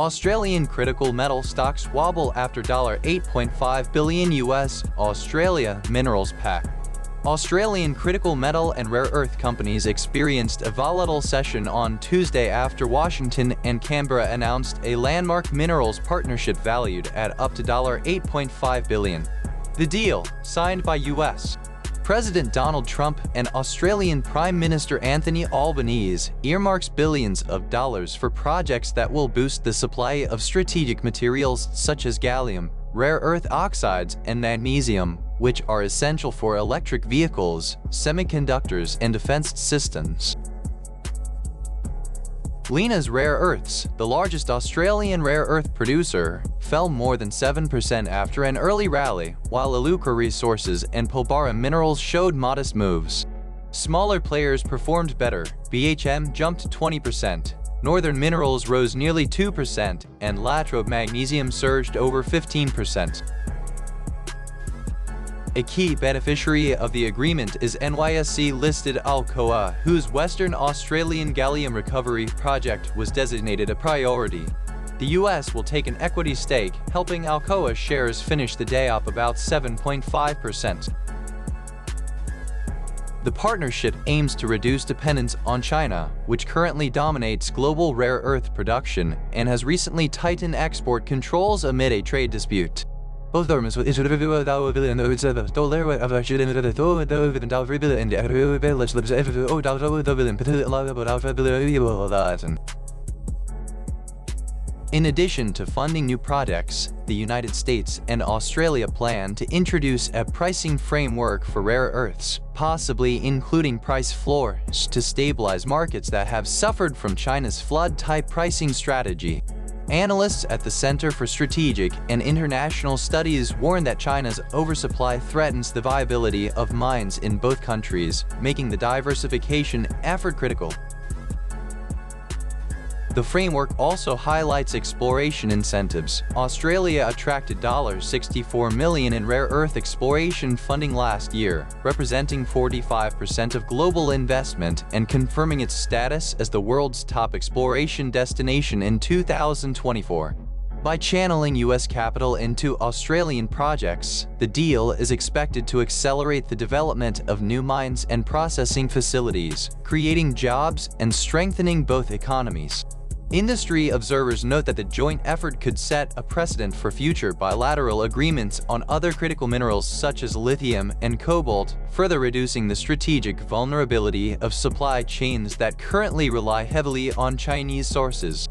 Australian critical metal stocks wobble after $8.5 billion US Australia Minerals Pact. Australian critical metal and rare earth companies experienced a volatile session on Tuesday after Washington and Canberra announced a landmark minerals partnership valued at up to $8.5 billion. The deal, signed by U.S. President Donald Trump and Australian Prime Minister Anthony Albanese, earmarks billions of dollars for projects that will boost the supply of strategic materials such as gallium, rare earth oxides, and magnesium, which are essential for electric vehicles, semiconductors, and defense systems. Lynas Rare Earths, the largest Australian rare earth producer, fell more than 7% after an early rally, while Iluka Resources and Pilbara Minerals showed modest moves. Smaller players performed better. BHM jumped 20%, Northern Minerals rose nearly 2%, and Latrobe Magnesium surged over 15%. A key beneficiary of the agreement is NYSE-listed Alcoa, whose Western Australian gallium recovery project was designated a priority. The US will take an equity stake, helping Alcoa shares finish the day up about 7.5%. The partnership aims to reduce dependence on China, which currently dominates global rare earth production and has recently tightened export controls amid a trade dispute. Both governments will issue In addition to funding new projects, the United States and Australia plan to introduce a pricing framework for rare earths, possibly including price floors to stabilize markets that have suffered from China's flood-type pricing strategy. Analysts at the Center for Strategic and International Studies warn that China's oversupply threatens the viability of mines in both countries, making the diversification effort critical. The framework also highlights exploration incentives. Australia attracted $64 million in rare earth exploration funding last year, representing 45% of global investment and confirming its status as the world's top exploration destination in 2024. By channeling U.S. capital into Australian projects, the deal is expected to accelerate the development of new mines and processing facilities, creating jobs and strengthening both economies. Industry observers note that the joint effort could set a precedent for future bilateral agreements on other critical minerals such as lithium and cobalt, further reducing the strategic vulnerability of supply chains that currently rely heavily on Chinese sources.